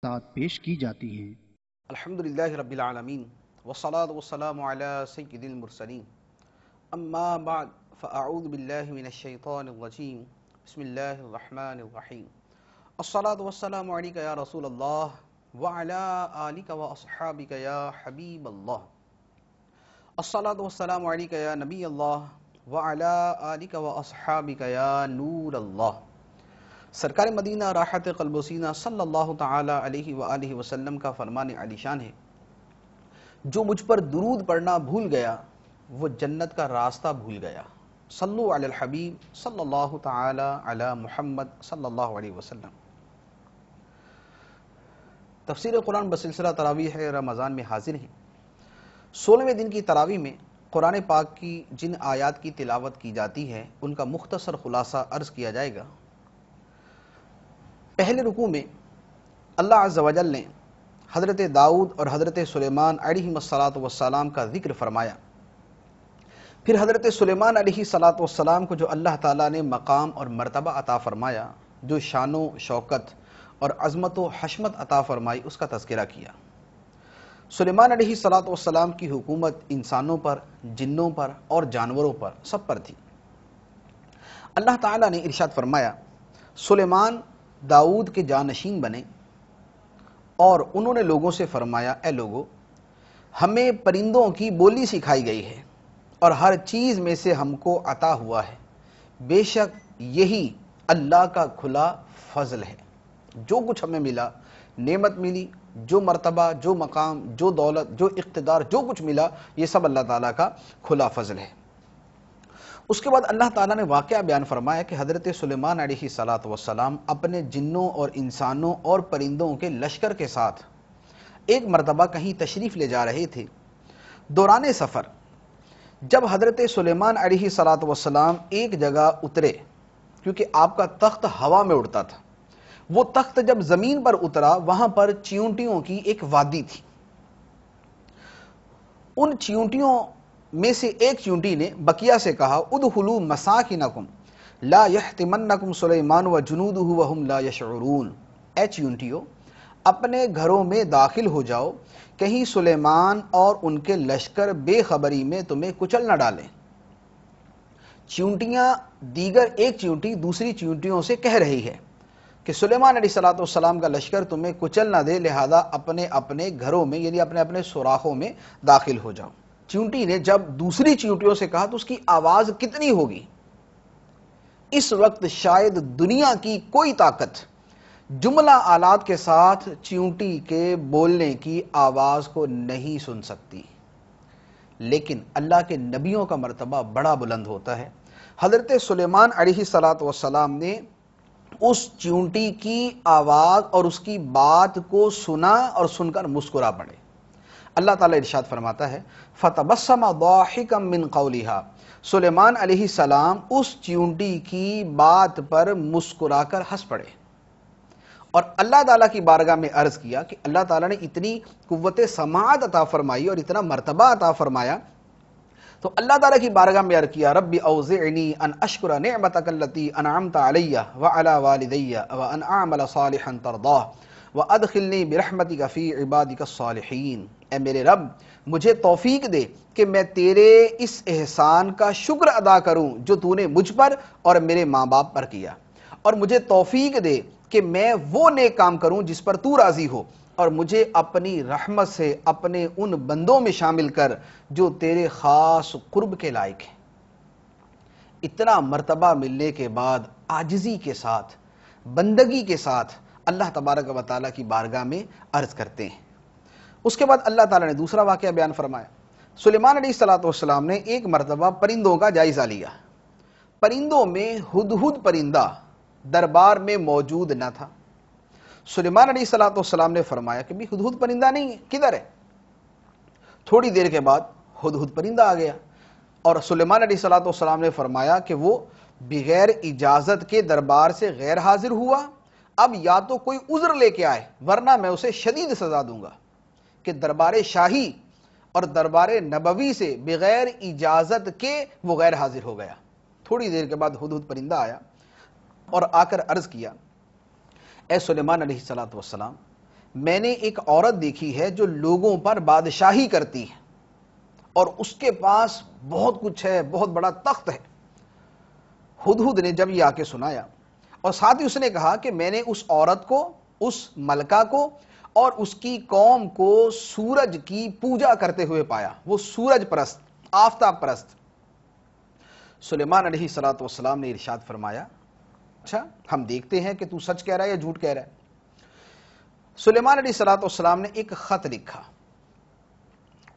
ساتھ پیش کی جاتی ہیں۔ الحمدللہ رب العالمین والصلاة والسلام علی سید المرسلین، اما بعد فاعوذ باللہ من الشیطان الرجیم، بسم اللہ الرحمن الرحیم۔ الصلاة والسلام علیکہ یا رسول اللہ وعلی آلکہ واصحابکہ یا حبیب اللہ۔ الصلاة والسلام علیکہ یا نبی اللہ وعلی آلکہ واصحابکہ یا نور اللہ۔ سرکار مدینہ راحت قلب و سینہ صلی اللہ تعالی علیہ وآلہ وسلم کا فرمان عالی شان ہے، جو مجھ پر درود پڑھنا بھول گیا وہ جنت کا راستہ بھول گیا۔ صلو علی الحبیب صلی اللہ تعالی علی محمد صلی اللہ علیہ وسلم۔ تفسیر قرآن بسلسلہ تراویح رمضان میں حاضر ہیں۔ 16ویں دن کی تراویح میں قرآن پاک کی جن آیات کی تلاوت کی جاتی ہے ان کا مختصر خلاصہ عرض کیا جائے گا۔ پہلے رکوع میں اللہ عز و جل نے حضرت داؤد اور حضرت سلیمان علیہ السلام کا ذکر فرمایا۔ پھر حضرت سلیمان علیہ السلام کو جو اللہ تعالیٰ نے مقام اور مرتبہ عطا فرمایا، جو شان و شوکت اور عظمت و حشمت عطا فرمائی، اس کا تذکرہ کیا۔ سلیمان علیہ السلام کی حکومت انسانوں پر، جنوں پر اور جانوروں پر سب پر تھی۔ اللہ تعالیٰ نے ارشاد فرمایا، سلیمان داؤد کے جانشین بنے اور انہوں نے لوگوں سے فرمایا، اے لوگو، ہمیں پرندوں کی بولی سکھائی گئی ہے اور ہر چیز میں سے ہم کو عطا ہوا ہے، بے شک یہی اللہ کا کھلا فضل ہے۔ جو کچھ ہمیں ملا، نعمت ملی، جو مرتبہ، جو مقام، جو دولت، جو اقتدار، جو کچھ ملا، یہ سب اللہ تعالیٰ کا کھلا فضل ہے۔ اس کے بعد اللہ تعالیٰ نے واقعہ بیان فرمایا کہ حضرت سلیمان علیہ السلام اپنے جنوں اور انسانوں اور پرندوں کے لشکر کے ساتھ ایک مرتبہ کہیں تشریف لے جا رہے تھے۔ دوران سفر جب حضرت سلیمان علیہ السلام ایک جگہ اترے، کیونکہ آپ کا تخت ہوا میں اڑتا تھا، وہ تخت جب زمین پر اترا، وہاں پر چیونٹیوں کی ایک وادی تھی۔ ان چیونٹیوں میں سے ایک چیونٹی نے بقیہ سے کہا، ادخلوا مساکنکم لا یحطمنکم سلیمان وجنودہ وہم لا یشعرون۔ اے چیونٹیوں، اپنے گھروں میں داخل ہو جاؤ، کہیں سلیمان اور ان کے لشکر بے خبری میں تمہیں کچل نہ ڈالیں۔ چیونٹیاں دیگر ایک چیونٹی دوسری چیونٹیوں سے کہہ رہی ہے کہ سلیمان علیہ السلام کا لشکر تمہیں کچل نہ دے، لہذا اپنے اپنے گھروں میں یعنی اپنے اپنے سوراخوں میں داخل ہو جاؤ۔ چیونٹی نے جب دوسری چیونٹیوں سے کہا تو اس کی آواز کتنی ہوگی؟ اس وقت شاید دنیا کی کوئی طاقت جملہ آلات کے ساتھ چیونٹی کے بولنے کی آواز کو نہیں سن سکتی، لیکن اللہ کے نبیوں کا مرتبہ بڑا بلند ہوتا ہے۔ حضرت سلیمان علیہ السلام نے اس چیونٹی کی آواز اور اس کی بات کو سنا اور سن کر مسکرا پڑے۔ اللہ تعالیٰ ارشاد فرماتا ہے، فَتَبَسَّمَ ضَاحِكًا مِّن قَوْلِهَا۔ سلیمان علیہ السلام اس چیونٹی کی بات پر مسکرا کر ہنس پڑے اور اللہ تعالیٰ کی بارگاہ میں عرض کیا کہ اللہ تعالیٰ نے اتنی قوت سماعت عطا فرمائی اور اتنا مرتبہ عطا فرمایا، تو اللہ تعالیٰ کی بارگاہ میں عرض کیا، رب اوزعنی ان اشکر نعمتک التی انعمت علی وعلی والدی وان اعمل صالحا ترضاہ وادخلنی برحمتک فی عبادک الصالحین۔ اے میرے رب، مجھے توفیق دے کہ میں تیرے اس احسان کا شکر ادا کروں جو تو نے مجھ پر اور میرے ماں باپ پر کیا، اور مجھے توفیق دے کہ میں وہ نیک کام کروں جس پر تو راضی ہو، اور مجھے اپنی رحمت سے اپنے ان بندوں میں شامل کر جو تیرے خاص قرب کے لائق ہیں۔ اتنا مرتبہ ملنے کے بعد عاجزی کے ساتھ، بندگی کے ساتھ اللہ تبارک و تعالیٰ کی بارگاہ میں عرض کرتے ہیں۔ اس کے بعد اللہ تعالیٰ نے دوسرا واقعہ بیان فرمایا۔ سلیمان علیہ السلام نے ایک مرتبہ پرندوں کا جائزہ لیا۔ پرندوں میں ہدہد پرندہ دربار میں موجود نہ تھا۔ سلیمان علیہ السلام نے فرمایا کہ بھی ہدہد پرندہ نہیں ہے، کدھر ہے؟ تھوڑی دیر کے بعد ہدہد پرندہ آ گیا اور سلیمان علیہ السلام نے فرمایا کہ وہ بغیر اجازت کے دربار سے غیر حاضر ہوا، اب یا تو کوئی عذر لے کے آئے ورنہ میں اسے شدید سزا دوں گا، کہ دربار شاہی اور دربار نبوی سے بغیر اجازت کے وہ غیر حاضر ہو گیا۔ تھوڑی دیر کے بعد ہدہد پرندہ آیا اور آ کر عرض کیا، اے سلیمان علیہ السلام، میں نے ایک عورت دیکھی ہے جو لوگوں پر بادشاہی کرتی ہے اور اس کے پاس بہت کچھ ہے، بہت بڑا تخت ہے۔ ہدہد نے جب یہ آ کے سنایا اور ساتھ ہی اس نے کہا کہ میں نے اس عورت کو، اس ملکہ کو اور اس کی قوم کو سورج کی پوجا کرتے ہوئے پایا، وہ سورج پرست، آفتاب پرست۔ سلیمان علیہ الصلوۃ والسلام نے ارشاد فرمایا اچھا ہم دیکھتے ہیں کہ تو سچ کہہ رہا ہے یا جھوٹ کہہ رہا ہے۔ سلیمان علیہ الصلوۃ والسلام نے ایک خط لکھا،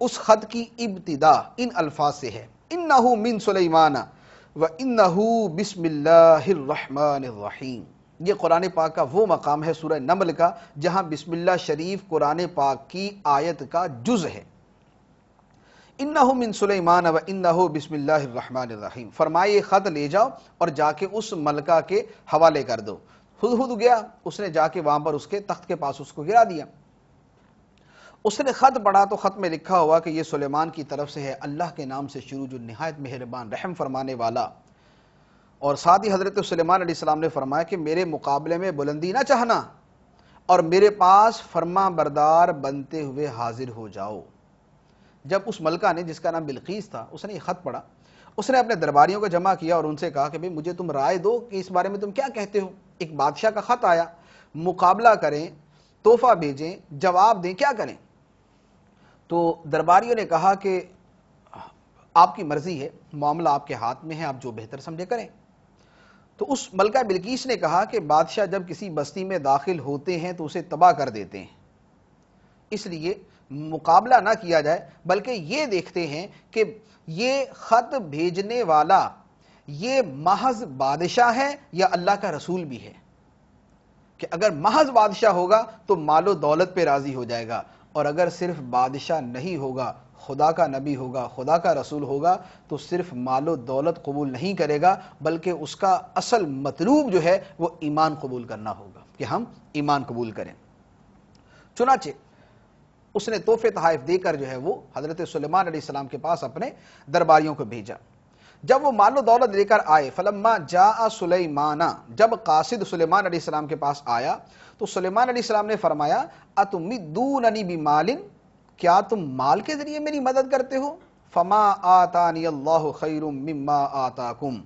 اس خط کی ابتدا ان الفاظ سے ہے، انہ من سلیمان وَإِنَّهُ بسم اللہ الرحمن الرحیم۔ یہ قرآن پاک کا وہ مقام ہے سورہ نمل کا جہاں بسم اللہ شریف قرآن پاک کی آیت کا جز ہے۔ انہ من سلیمان وانہ بسم اللہ الرحمن الرحیم، فرمائے یہ خط لے جاؤ اور جا کے اس ملکہ کے حوالے کر دو۔ ہدہد گیا، اس نے جا کے وہاں پر اس کے تخت کے پاس اس کو گرا دیا۔ اس نے خط پڑھا تو خط میں لکھا ہوا کہ یہ سلیمان کی طرف سے ہے، اللہ کے نام سے شروع جو نہایت مہربان رحم فرمانے والا۔ اور ساتھ ہی حضرت سلیمان علیہ السلام نے فرمایا کہ میرے مقابلے میں بلندی نہ چاہنا اور میرے پاس فرما بردار بنتے ہوئے حاضر ہو جاؤ۔ جب اس ملکہ نے جس کا نام بلقیس تھا اس نے یہ خط پڑھا، اس نے اپنے درباریوں کو جمع کیا اور ان سے کہا کہ بھئی مجھے تم رائے دو کہ اس بارے میں تم کیا کہتے ہو، ایک بادشاہ کا خط آیا، مقابلہ کریں، تحفہ بھیجیں، جواب دیں، کیا کریں؟ تو درباریوں نے کہا کہ آپ کی مرضی ہے، معاملہ آپ کے ہاتھ میں ہے، آپ جو بہتر سمجھے کریں۔ تو اس ملکہ بلقیس نے کہا کہ بادشاہ جب کسی بستی میں داخل ہوتے ہیں تو اسے تباہ کر دیتے ہیں، اس لیے مقابلہ نہ کیا جائے، بلکہ یہ دیکھتے ہیں کہ یہ خط بھیجنے والا یہ محض بادشاہ ہے یا اللہ کا رسول بھی ہے، کہ اگر محض بادشاہ ہوگا تو مال و دولت پہ راضی ہو جائے گا، اور اگر صرف بادشاہ نہیں ہوگا، خدا کا نبی ہوگا، خدا کا رسول ہوگا، تو صرف مال و دولت قبول نہیں کرے گا، بلکہ اس کا اصل مطلوب جو ہے وہ ایمان قبول کرنا ہوگا، کہ ہم ایمان قبول کریں۔ چنانچہ اس نے تحفے تحائف دے کر جو ہے وہ حضرت سلیمان علیہ السلام کے پاس اپنے درباریوں کو بھیجا۔ جب وہ مال و دولت لے کر آئے، فلما جاء سلیمان، جب قاصد سلیمان علیہ السلام کے پاس آیا تو سلیمان علیہ السلام نے فرمایا اتمدوننی بمال، کیا تم مال کے ذریعے میری مدد کرتے ہو؟ فما آتانی اللہ خیر مما آتاکم،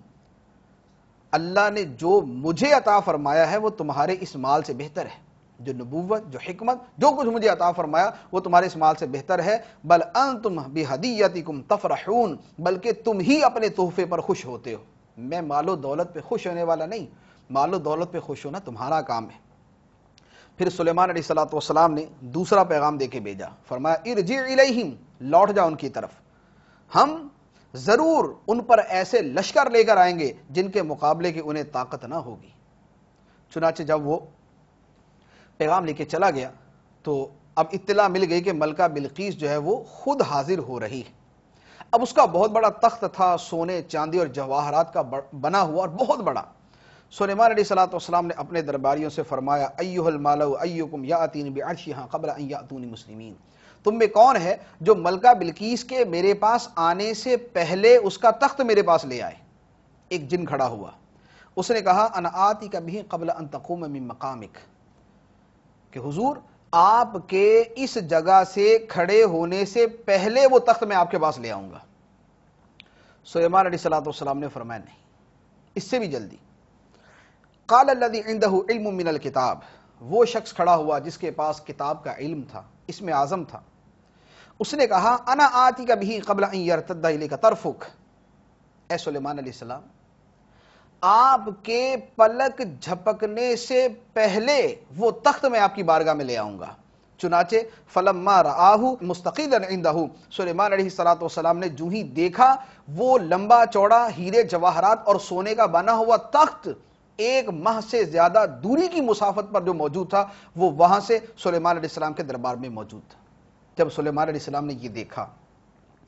اللہ نے جو مجھے عطا فرمایا ہے وہ تمہارے اس مال سے بہتر ہے، جو نبوت، جو حکمت، جو کچھ مجھے عطا فرمایا وہ تمہارے اس مال سے بہتر ہے۔ بل انتم بہدیتکم تفرحون، بلکہ تم ہی اپنے تحفے پر خوش ہوتے ہو، میں مال و دولت پہ خوش ہونے والا نہیں، مال و دولت پہ خوش ہونا تمہارا کام ہے۔ پھر سلیمان علیہ الصلوۃ والسلام نے دوسرا پیغام دے کے بھیجا، فرمایا ارجع الیہم، لوٹ جا ان کی طرف، ہم ضرور ان پر ایسے لشکر لے کر آئیں گے جن کے مقابلے کی انہیں طاقت نہ ہوگی۔ چنانچہ جب وہ پیغام لے کے چلا گیا تو اب اطلاع مل گئی کہ ملکہ بلقیس جو ہے وہ خود حاضر ہو رہی ہے۔ اب اس کا بہت بڑا تخت تھا، سونے چاندی اور جواہرات کا بنا ہوا اور بہت بڑا۔ سلیمان علیہ الصلوۃ والسلام نے اپنے درباریوں سے فرمایا ایھا الملأ ایکم یاتینی بعرشھا قبل ان یاتونی مسلمین، تم میں کون ہے جو ملکہ بلقیس کے میرے پاس آنے سے پہلے اس کا تخت میرے پاس لے آئے؟ ایک جن کھڑا ہوا، اس نے کہا انا آتیک بہ قبل ان تقوم من مقامک، کہ حضور آپ کے اس جگہ سے کھڑے ہونے سے پہلے وہ تخت میں آپ کے پاس لے آؤں گا۔ سلیمان علیہ الصلوۃ والسلام نے فرمایا نہیں، اس سے بھی جلدی۔ قال الذی عنده علم من الکتاب، وہ شخص کھڑا ہوا جس کے پاس کتاب کا علم تھا، اسم اعظم تھا، اس نے کہا انا آتیک بہ قبل ان یرتد الیک طرفک، اے سلیمان علیہ السلام آپ کے پلک جھپکنے سے پہلے وہ تخت میں آپ کی بارگاہ میں لے آؤں گا۔ چنانچہ فلما رآہ مستقلا عنده، سلیمان علیہ الصلوۃ والسلام نے جو ہی دیکھا وہ لمبا چوڑا ہیرے جواہرات اور سونے کا بنا ہوا تخت ایک ماہ سے زیادہ دوری کی مسافت پر جو موجود تھا، وہ وہاں سے سلیمان علیہ السلام کے دربار میں موجود تھا۔ جب سلیمان علیہ السلام نے یہ دیکھا،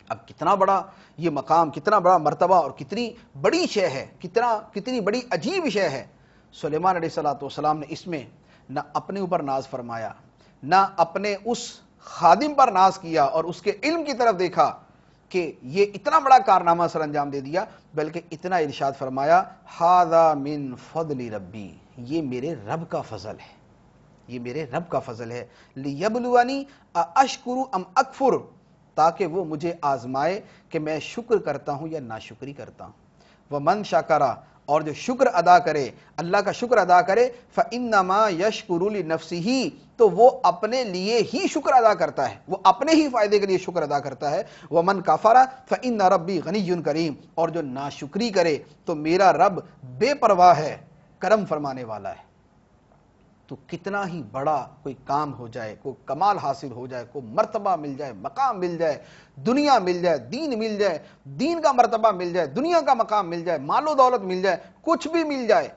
اب کتنا بڑا یہ مقام، کتنا بڑا مرتبہ اور کتنی بڑی شے ہے، کتنی بڑی عجیب شے ہے، سلیمان علیہ الصلوۃ والسلام نے اس میں نہ اپنے اوپر ناز فرمایا، نہ اپنے اس خادم پر ناز کیا اور اس کے علم کی طرف دیکھا کہ یہ اتنا بڑا کارنامہ سر انجام دے دیا، بلکہ اتنا ارشاد فرمایا ھذا من فضل ربی، یہ میرے رب کا فضل ہے، یہ میرے رب کا فضل ہے، لیبلونی اشکر ام اکفر، تاکہ وہ مجھے آزمائے کہ میں شکر کرتا ہوں یا ناشکری کرتا ہوں۔ ومن شکر، اور جو شکر ادا کرے، اللہ کا شکر ادا کرے، فانما یشکر لنفسہ، تو وہ اپنے لیے ہی شکر ادا کرتا ہے، وہ اپنے ہی فائدے کے لیے شکر ادا کرتا ہے۔ ومن کفر فان ربی غنی کریم، اور جو ناشکری کرے تو میرا رب بے پرواہ ہے، کرم فرمانے والا ہے۔ تو کتنا ہی بڑا کوئی کام ہو جائے، کوئی کمال حاصل ہو جائے، کوئی مرتبہ مل جائے، مقام مل جائے، دنیا مل جائے، دین مل جائے، دین کا مرتبہ مل جائے، دنیا کا مقام مل جائے، مال و دولت مل جائے، کچھ بھی مل جائے،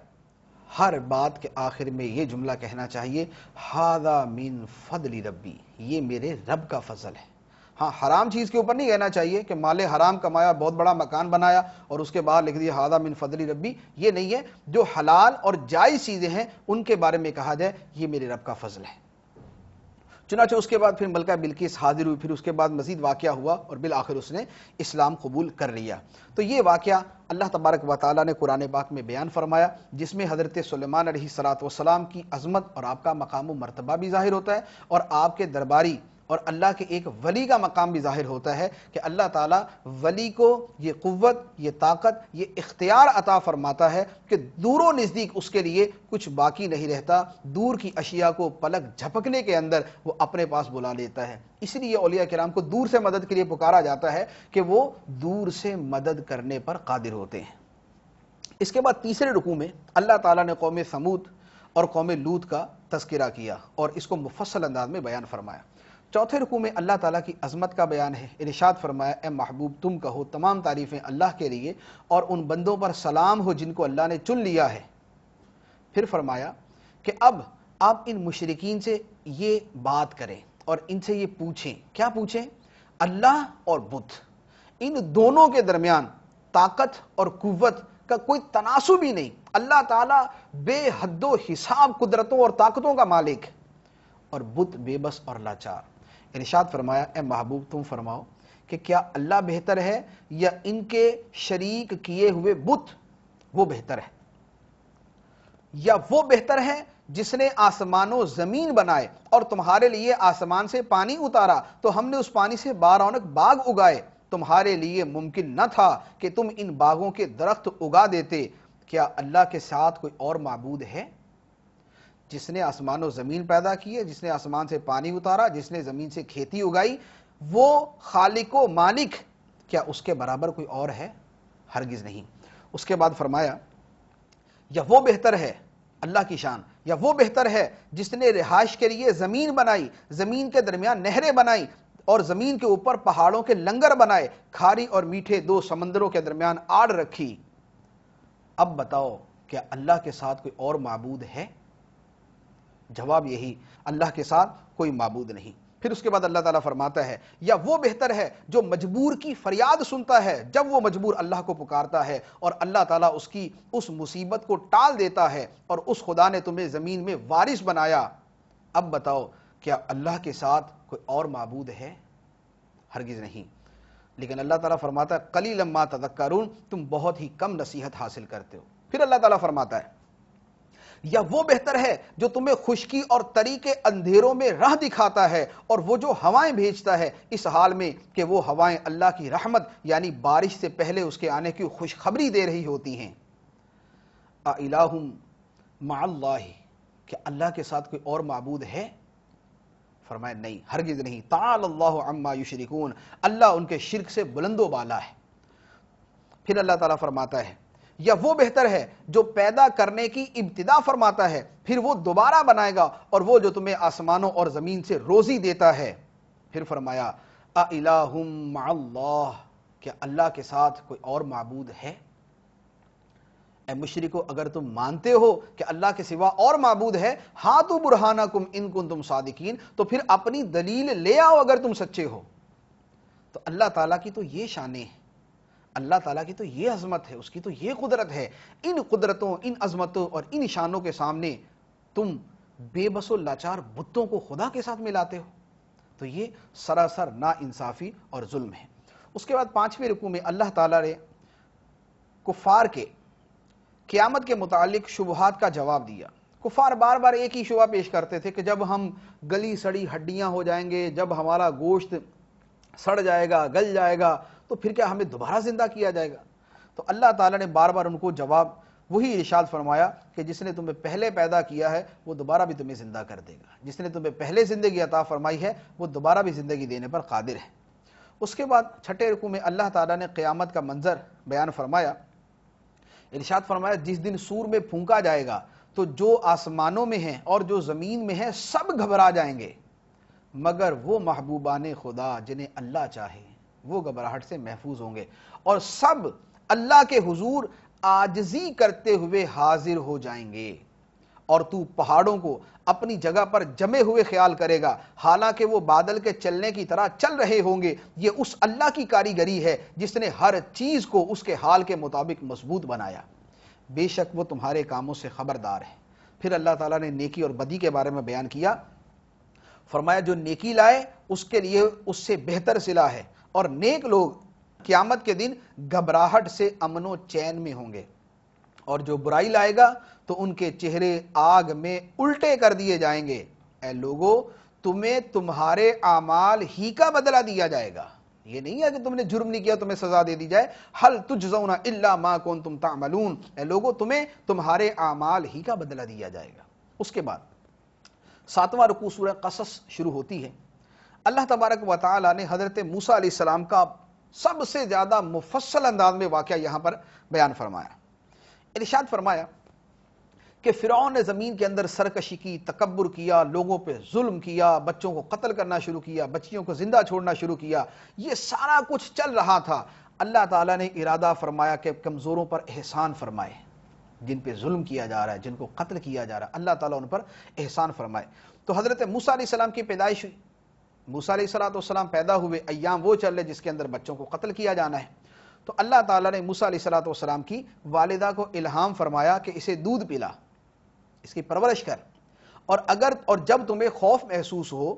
ہر بات کے آخر میں یہ جملہ کہنا چاہیے، ھذا من فضل ربی، یہ میرے رب کا فضل ہے۔ ہاں، حرام چیز کے اوپر نہیں کہنا چاہیے کہ مال حرام کمایا، بہت بڑا مکان بنایا اور اس کے بعد لکھ دیا ھذا من فضل ربی، یہ نہیں ہے۔ جو حلال اور جائز چیزیں ہیں ان کے بارے میں کہا جائے یہ میرے رب کا فضل ہے۔ چنانچہ اس کے بعد پھر ملکہ بلقیس حاضر ہوئی، پھر اس کے بعد مزید واقعہ ہوا اور بالآخر اس نے اسلام قبول کر لیا۔ تو یہ واقعہ اللہ تبارک و تعالیٰ نے قرآن پاک میں بیان فرمایا، جس میں حضرت سلیمان علیہ السلام کی عظمت اور آپ کا مقام و مرتبہ بھی ظاہر ہوتا ہے، اور آپ کے درباری اور اللہ کے ایک ولی کا مقام بھی ظاہر ہوتا ہے کہ اللہ تعالیٰ ولی کو یہ قوت، یہ طاقت، یہ اختیار عطا فرماتا ہے کہ دور و نزدیک اس کے لیے کچھ باقی نہیں رہتا، دور کی اشیاء کو پلک جھپکنے کے اندر وہ اپنے پاس بلا لیتا ہے۔ اس لیے اولیاء کرام کو دور سے مدد کے لیے پکارا جاتا ہے کہ وہ دور سے مدد کرنے پر قادر ہوتے ہیں۔ اس کے بعد تیسرے رکوع میں اللہ تعالیٰ نے قوم ثمود اور قوم لوط کا تذکرہ کیا اور اس کو مفصل انداز میں بیان فرمایا۔ چوتھے رکوع میں اللہ تعالیٰ کی عظمت کا بیان ہے، ارشاد فرمایا، اے محبوب تم کہو تمام تعریفیں اللہ کے لیے اور ان بندوں پر سلام ہو جن کو اللہ نے چن لیا ہے۔ پھر فرمایا کہ اب آپ ان مشرکین سے یہ بات کریں اور ان سے یہ پوچھیں، کیا پوچھیں؟ اللہ اور بت، ان دونوں کے درمیان طاقت اور قوت کا کوئی تناسب ہی نہیں۔ اللہ تعالیٰ بے حد و حساب قدرتوں اور طاقتوں کا مالک، اور بت بے بس اور لاچار۔ ارشاد فرمایا، اے محبوب تم فرماؤ کہ کیا اللہ بہتر ہے یا ان کے شریک کیے ہوئے بت وہ بہتر ہے؟ یا وہ بہتر ہے جس نے آسمان و زمین بنائے اور تمہارے لیے آسمان سے پانی اتارا تو ہم نے اس پانی سے بارونق باغ اگائے، تمہارے لیے ممکن نہ تھا کہ تم ان باغوں کے درخت اگا دیتے۔ کیا اللہ کے ساتھ کوئی اور معبود ہے؟ جس نے آسمان و زمین پیدا کیے، جس نے آسمان سے پانی اتارا، جس نے زمین سے کھیتی اگائی، وہ خالق و مالک، کیا اس کے برابر کوئی اور ہے؟ ہرگز نہیں۔ اس کے بعد فرمایا، یا وہ بہتر ہے، اللہ کی شان، یا وہ بہتر ہے جس نے رہائش کے لیے زمین بنائی، زمین کے درمیان نہریں بنائی اور زمین کے اوپر پہاڑوں کے لنگر بنائے، کھاری اور میٹھے دو سمندروں کے درمیان آڑ رکھی۔ اب بتاؤ کیا اللہ کے ساتھ کوئی اور معبود ہے؟ جواب یہی، اللہ کے ساتھ کوئی معبود نہیں۔ پھر اس کے بعد اللہ تعالیٰ فرماتا ہے، یا وہ بہتر ہے جو مجبور کی فریاد سنتا ہے جب وہ مجبور اللہ کو پکارتا ہے اور اللہ تعالیٰ اس کی اس مصیبت کو ٹال دیتا ہے، اور اس خدا نے تمہیں زمین میں وارث بنایا۔ اب بتاؤ کیا اللہ کے ساتھ کوئی اور معبود ہے؟ ہرگز نہیں۔ لیکن اللہ تعالیٰ فرماتا ہے، قلیلا ما تذکرون، تم بہت ہی کم نصیحت حاصل کرتے ہو۔ پھر اللہ تعالیٰ فرماتا ہے، یا وہ بہتر ہے جو تمہیں خشکی اور تری کے اندھیروں میں راہ دکھاتا ہے اور وہ جو ہوائیں بھیجتا ہے اس حال میں کہ وہ ہوائیں اللہ کی رحمت یعنی بارش سے پہلے اس کے آنے کی خوشخبری دے رہی ہوتی ہیں۔ اِلٰہٌ مع اللہ، کیا اللہ کے ساتھ کوئی اور معبود ہے؟ فرمایا نہیں، ہرگز نہیں۔ تعالی اللہ عما یشرکون، اللہ ان کے شرک سے بلند و بالا ہے۔ پھر اللہ تعالیٰ فرماتا ہے، یا وہ بہتر ہے جو پیدا کرنے کی ابتدا فرماتا ہے پھر وہ دوبارہ بنائے گا، اور وہ جو تمہیں آسمانوں اور زمین سے روزی دیتا ہے۔ پھر فرمایا، اِلٰہٌ مع اللہ، کیا اللہ کے ساتھ کوئی اور معبود ہے؟ اے مشرکو، اگر تم مانتے ہو کہ اللہ کے سوا اور معبود ہے، ہاتوا برہانکم ان کنتم صادقین، تو پھر اپنی دلیل لے آؤ اگر تم سچے ہو۔ تو اللہ تعالیٰ کی تو یہ شانیں ہیں، اللہ تعالیٰ کی تو یہ عظمت ہے، اس کی تو یہ قدرت ہے، ان قدرتوں، ان عظمتوں اور ان شانوں کے سامنے تم بے بس و لاچار بتوں کو خدا کے ساتھ ملاتے ہو، تو یہ سراسر نا انصافی اور ظلم ہے۔ اس کے بعد 5ویں رکوع میں اللہ تعالیٰ نے کفار کے قیامت کے متعلق شبہات کا جواب دیا۔ کفار بار بار ایک ہی شبہ پیش کرتے تھے کہ جب ہم گلی سڑی ہڈیاں ہو جائیں گے، جب ہمارا گوشت سڑ جائے گا، گل جائے گا، تو پھر کیا ہمیں دوبارہ زندہ کیا جائے گا؟ تو اللہ تعالیٰ نے بار بار ان کو جواب وہی ارشاد فرمایا کہ جس نے تمہیں پہلے پیدا کیا ہے وہ دوبارہ بھی تمہیں زندہ کر دے گا، جس نے تمہیں پہلے زندگی عطا فرمائی ہے وہ دوبارہ بھی زندگی دینے پر قادر ہے۔ اس کے بعد چھٹے رکوع میں اللہ تعالیٰ نے قیامت کا منظر بیان فرمایا، ارشاد فرمایا جس دن سور میں پھونکا جائے گا تو جو آسمانوں میں ہیں اور جو زمین میں ہیں سب گھبرا جائیں گے، مگر وہ محبوبان خدا جنہیں اللہ چاہے وہ گھبراہٹ سے محفوظ ہوں گے، اور سب اللہ کے حضور عاجزی کرتے ہوئے حاضر ہو جائیں گے، اور تو پہاڑوں کو اپنی جگہ پر جمے ہوئے خیال کرے گا حالانکہ وہ بادل کے چلنے کی طرح چل رہے ہوں گے۔ یہ اس اللہ کی کاریگری ہے جس نے ہر چیز کو اس کے حال کے مطابق مضبوط بنایا، بے شک وہ تمہارے کاموں سے خبردار ہے۔ پھر اللہ تعالیٰ نے نیکی اور بدی کے بارے میں بیان کیا، فرمایا جو نیکی لائے اس کے لیے اس سے بہتر صلہ ہے، اور نیک لوگ قیامت کے دن گھبراہٹ سے امن و چین میں ہوں گے، اور جو برائی لائے گا تو ان کے چہرے آگ میں الٹے کر دیے جائیں گے۔ اے لوگو تمہیں تمہارے اعمال ہی کا بدلہ دیا جائے گا، یہ نہیں ہے کہ تم نے جرم نہیں کیا تمہیں سزا دے دی جائے، حل تجزون الا ما کنتم تعملون، اے لوگو تمہیں تمہارے اعمال ہی کا بدلہ دیا جائے گا۔ اس کے بعد 7واں رکوع سورہ قصص شروع ہوتی ہے۔ اللہ تبارک و تعالی نے حضرت موسیٰ علیہ السلام کا سب سے زیادہ مفصل انداز میں واقعہ یہاں پر بیان فرمایا۔ ارشاد فرمایا کہ فرعون نے زمین کے اندر سرکشی کی، تکبر کیا، لوگوں پہ ظلم کیا، بچوں کو قتل کرنا شروع کیا، بچیوں کو زندہ چھوڑنا شروع کیا، یہ سارا کچھ چل رہا تھا۔ اللہ تعالیٰ نے ارادہ فرمایا کہ کمزوروں پر احسان فرمائے، جن پہ ظلم کیا جا رہا ہے، جن کو قتل کیا جا رہا ہے، اللہ تعالیٰ ان پر احسان فرمائے۔ تو حضرت موسیٰ علیہ السلام کی پیدائش ہوئی، موسیٰ علیہ السلام پیدا ہوئے، ایام وہ چل رہے جس کے اندر بچوں کو قتل کیا جانا ہے۔ تو اللہ تعالیٰ نے موسیٰ علیہ السلام کی والدہ کو الہام فرمایا کہ اسے دودھ پلا، اس کی پرورش کر، اور جب تمہیں خوف محسوس ہو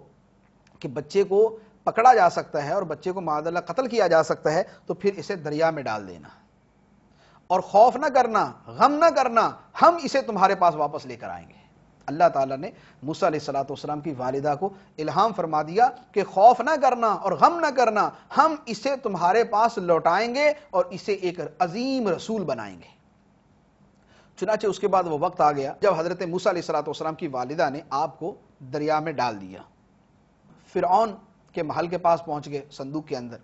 کہ بچے کو پکڑا جا سکتا ہے اور بچے کو معاذ اللہ قتل کیا جا سکتا ہے تو پھر اسے دریا میں ڈال دینا، اور خوف نہ کرنا، غم نہ کرنا، ہم اسے تمہارے پاس واپس لے کر آئیں گے۔ اللہ تعالیٰ نے موسیٰ علیہ السلام کی والدہ کو الہام فرما دیا کہ خوف نہ کرنا اور غم نہ کرنا، ہم اسے تمہارے پاس لوٹائیں گے اور اسے ایک عظیم رسول بنائیں گے۔ چنانچہ اس کے بعد وہ وقت آ گیا جب حضرت موسیٰ علیہ السلام کی والدہ نے آپ کو دریا میں ڈال دیا، فرعون کے محل کے پاس پہنچ گئے صندوق کے اندر،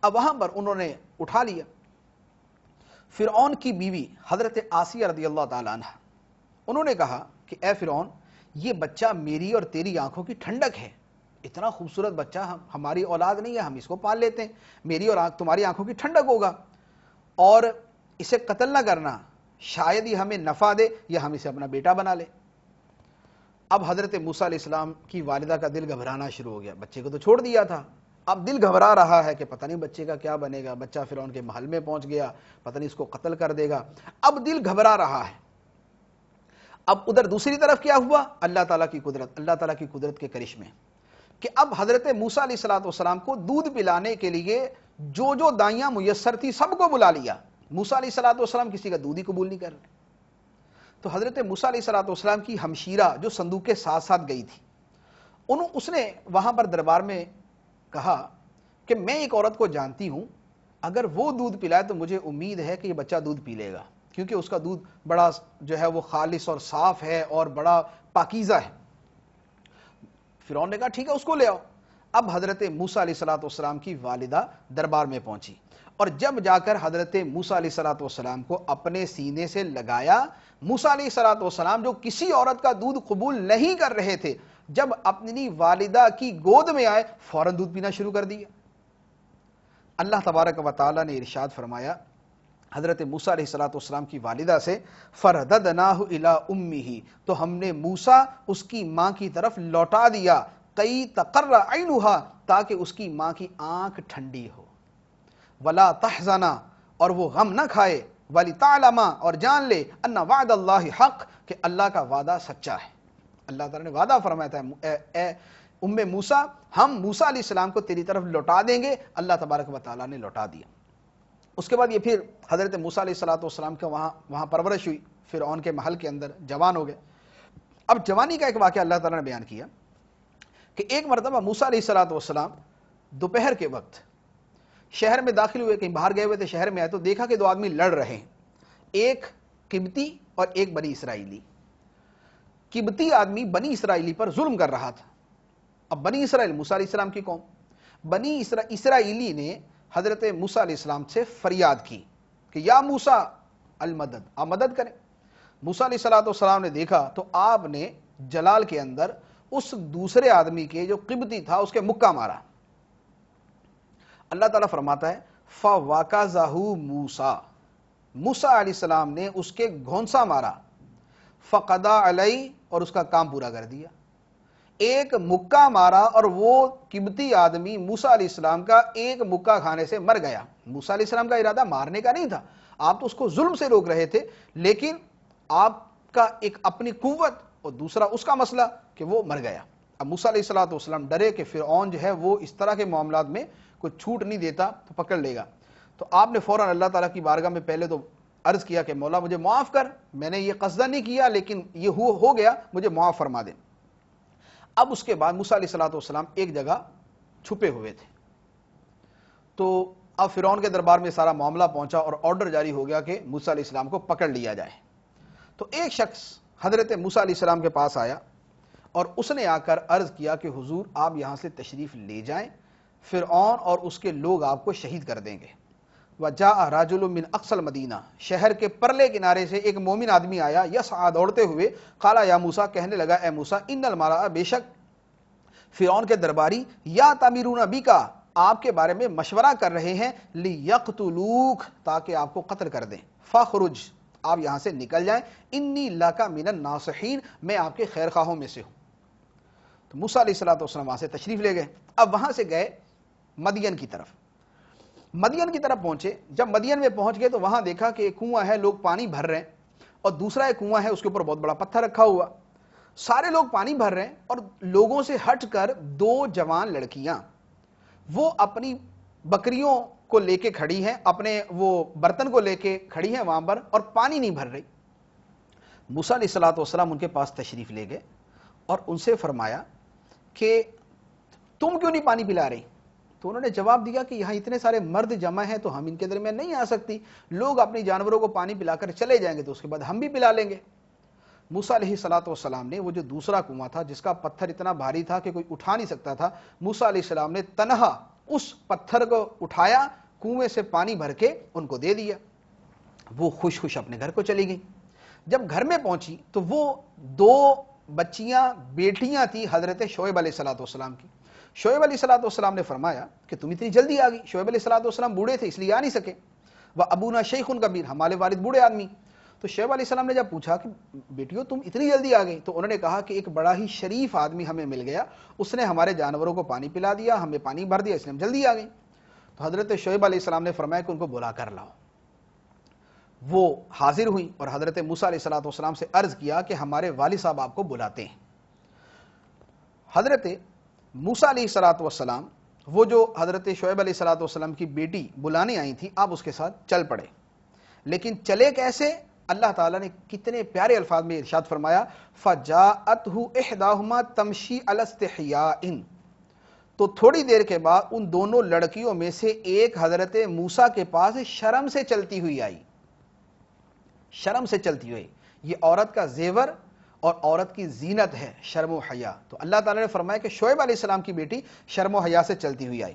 اب وہاں پر انہوں نے اٹھا لیا۔ فرعون کی بیوی حضرت آسیہ رضی اللہ تعالیٰ عنہ، انہوں نے کہا کہ اے فرعون، یہ بچہ میری اور تیری آنکھوں کی ٹھنڈک ہے، اتنا خوبصورت بچہ ہماری اولاد نہیں ہے، ہم اس کو پال لیتے ہیں، میری اور تمہاری آنکھوں کی ٹھنڈک ہوگا، اور اسے قتل نہ کرنا، شاید ہی ہمیں نفع دے یا ہم اسے اپنا بیٹا بنا لے۔ اب حضرت موسیٰ علیہ السلام کی والدہ کا دل گھبرانا شروع ہو گیا، بچے کو تو چھوڑ دیا تھا، اب دل گھبرا رہا ہے کہ پتہ نہیں بچے کا کیا بنے گا، بچہ فرعون کے محل میں پہنچ گیا، پتہ نہیں اس کو قتل کر دے گا، اب دل گھبرا رہا ہے۔ اب ادھر دوسری طرف کیا ہوا، اللہ تعالیٰ کی قدرت کے کرشمے کہ اب حضرت موسیٰ علیہ السلام کو دودھ پلانے کے لیے جو دائیاں میسر تھی سب کو بلا لیا، موسیٰ علیہ السلام کسی کا دودھ ہی قبول نہیں کر رہے۔ تو حضرت موسیٰ علیہ السلام کی ہمشیرہ جو صندوق کے ساتھ ساتھ گئی تھی، اس نے وہاں پر دربار میں کہا کہ میں ایک عورت کو جانتی ہوں، اگر وہ دودھ پلائے تو مجھے امید ہے کہ یہ بچہ دودھ پی لے گا، کیونکہ اس کا دودھ بڑا جو ہے وہ خالص اور صاف ہے اور بڑا پاکیزہ ہے۔ فرعون نے کہا ٹھیک ہے اس کو لے آؤ۔ اب حضرت موسیٰ علیہ السلام کی والدہ دربار میں پہنچی، اور جب جا کر حضرت موسیٰ علیہ السلام کو اپنے سینے سے لگایا، موسیٰ علیہ السلام جو کسی عورت کا دودھ قبول نہیں کر رہے تھے، جب اپنی والدہ کی گود میں آئے فوراً دودھ پینا شروع کر دیا۔ اللہ تبارک و تعالی نے ارشاد فرمایا حضرت موسیٰ علیہ السلام کی والدہ سے، فرددناہ الی امہ، تو ہم نے موسیٰ اس کی ماں کی طرف لوٹا دیا، کئی تقر عینھا، تاکہ اس کی ماں کی آنکھ ٹھنڈی ہو، ولا تحزنا، اور وہ غم نہ کھائے، ولتعلم، اور جان لے، ان وعد اللہ حق، کہ اللہ کا وعدہ سچا ہے۔ اللہ تعالیٰ نے وعدہ فرمایا تھا اے ام موسیٰ، ہم موسیٰ علیہ السلام کو تیری طرف لوٹا دیں گے، اللہ تبارک و تعالیٰ نے لوٹا دیا۔ اس کے بعد یہ پھر حضرت موسیٰ علیہ السلام کا وہاں پرورش ہوئی، فرعون کے محل کے اندر جوان ہو گئے۔ اب جوانی کا ایک واقعہ اللہ تعالیٰ نے بیان کیا کہ ایک مرتبہ موسیٰ علیہ السلام دوپہر کے وقت شہر میں داخل ہوئے، کہیں باہر گئے ہوئے تھے، شہر میں آئے تو دیکھا کہ دو آدمی لڑ رہے ہیں، ایک قبطی اور ایک بنی اسرائیلی۔ قبطی آدمی بنی اسرائیلی پر ظلم کر رہا تھا۔ اب بنی اسرائیل موسیٰ علیہ السلام کی قوم، بنی اسرائیلی نے حضرت موسیٰ علیہ السلام سے فریاد کی کہ یا موسیٰ المدد، آپ مدد کریں۔ موسیٰ علیہ السلام نے دیکھا تو آپ نے جلال کے اندر اس دوسرے آدمی کے جو قبطی تھا اس کے مکہ مارا۔ اللہ تعالیٰ فرماتا ہے فَوَقَذَهُ مُوسَىٰ، موسیٰ علیہ السلام نے اس کے گھونسا مارا، فَقَضَىٰ عَلَيْهِ، اور اس کا کام پورا کر دیا۔ ایک مکہ مارا اور وہ قبطی آدمی موسیٰ علیہ السلام کا ایک مکہ کھانے سے مر گیا۔ موسیٰ علیہ السلام کا ارادہ مارنے کا نہیں تھا، آپ تو اس کو ظلم سے روک رہے تھے، لیکن آپ کا ایک اپنی قوت اور دوسرا اس کا مسئلہ کہ وہ مر گیا۔ اب موسیٰ علیہ السلام ڈرے کہ فرعون جو ہے وہ اس طرح کے معاملات میں کوئی چھوٹ نہیں دیتا تو پکڑ لے گا، تو آپ نے فوراً اللہ تعالیٰ کی بارگاہ میں پہلے تو عرض کیا کہ مولا مجھے معاف کر، میں نے یہ قصدہ نہیں کیا لیکن یہ ہو گیا، مجھے معاف فرما دے۔ اب اس کے بعد موسیٰ علیہ السلام ایک جگہ چھپے ہوئے تھے، تو اب فرعون کے دربار میں سارا معاملہ پہنچا اور آرڈر جاری ہو گیا کہ موسیٰ علیہ السلام کو پکڑ لیا جائے۔ تو ایک شخص حضرت موسیٰ علیہ السلام کے پاس آیا اور اس نے آ کر عرض کیا کہ حضور آپ یہاں سے تشریف لے جائیں، فرعون اور اس کے لوگ آپ کو شہید کر دیں گے۔ وَجَاءَ رَجُلٌ مِّنْ أَقْصَى الْمَدِينَةِ، شہر کے پرلے کنارے سے ایک مومن آدمی آیا، یسعیٰ دوڑتے ہوئے، قال یا موسیٰ، کہنے لگا اے موسیٰ، ان الملأ، بے شک فرعون کے درباری، یا تأمرون بک، آپ کے بارے میں مشورہ کر رہے ہیں، لیقتلوک، تاکہ آپ کو قتل کر دیں، فاخرج، آپ یہاں سے نکل جائیں، انی لک من الناصحین، میں آپ کے خیر خواہوں میں سے ہوں۔ تو موسیٰ علیہ السلام وہاں سے تشریف لے گئے۔ اب وہاں سے گئے مدین کی طرف، مدین کی طرف پہنچے۔ جب مدین میں پہنچ گئے تو وہاں دیکھا کہ ایک کنواں ہے، لوگ پانی بھر رہے ہیں، اور دوسرا ایک کنواں ہے، اس کے اوپر بہت بڑا پتھر رکھا ہوا، سارے لوگ پانی بھر رہے ہیں، اور لوگوں سے ہٹ کر دو جوان لڑکیاں وہ اپنی بکریوں کو لے کے کھڑی ہیں، اپنے وہ برتن کو لے کے کھڑی ہیں وہاں پر، اور پانی نہیں بھر رہی۔ موسیٰ علیہ السلام ان کے پاس تشریف لے گئے اور ان سے فرمایا کہ تم کیوں نہیں پانی پلا رہی؟ تو انہوں نے جواب دیا کہ یہاں اتنے سارے مرد جمع ہیں تو ہم ان کے درمیان نہیں آ سکتی، لوگ اپنی جانوروں کو پانی پلا کر چلے جائیں گے تو اس کے بعد ہم بھی پلا لیں گے۔ موسیٰ علیہ السلام نے وہ جو دوسرا کنواں تھا جس کا پتھر اتنا بھاری تھا کہ کوئی اٹھا نہیں سکتا تھا، موسیٰ علیہ السلام نے تنہا اس پتھر کو اٹھایا، کنویں سے پانی بھر کے ان کو دے دیا۔ وہ خوش خوش اپنے گھر کو چلی گئی۔ جب گھر میں پہنچی تو وہ دو بچیاں، بیٹیاں تھی حضرت شعیب علیہ السلام کی۔ شعیب علیہ السلام نے فرمایا کہ تم اتنی جلدی آ گئی۔ شعیب علیہ السلام بوڑھے تھے اس لیے آ نہیں سکے، وہ ابونا شیخ کبیر، ہمارے والد بوڑھے آدمی۔ تو شعیب علیہ السلام نے جب پوچھا کہ بیٹیوں تم اتنی جلدی آ گئی، تو انہوں نے کہا کہ ایک بڑا ہی شریف آدمی ہمیں مل گیا، اس نے ہمارے جانوروں کو پانی پلا دیا، ہمیں پانی بھر دیا، اس لیے ہم جلدی آ گئی۔ تو حضرت شعیب علیہ السلام نے فرمایا کہ ان کو بلا کر لاؤ۔ وہ حاضر ہوئی اور حضرت موسیٰ علیہ السلام سے عرض کیا کہ ہمارے والد صاحب آپ کو بلاتے ہیں۔ حضرت موسیٰ علیہ السلام وہ جو حضرت شعیب علیہ السلام کی بیٹی بلانے آئی تھی، آپ اس کے ساتھ چل پڑے، لیکن چلے کیسے؟ اللہ تعالیٰ نے کتنے پیارے الفاظ میں ارشاد فرمایا، فَجَاءَتْهُ إِحْدَاهُمَا تَمْشِي عَلَى اسْتِحْيَاءٍ، تو تھوڑی دیر کے بعد ان دونوں لڑکیوں میں سے ایک حضرت موسیٰ کے پاس شرم سے چلتی ہوئی آئی، شرم سے چلتی ہوئی۔ یہ عورت کا زیور اور عورت کی زینت ہے، شرم و حیا۔ تو اللہ تعالیٰ نے فرمایا کہ شعیب علیہ السلام کی بیٹی شرم و حیا سے چلتی ہوئی آئی۔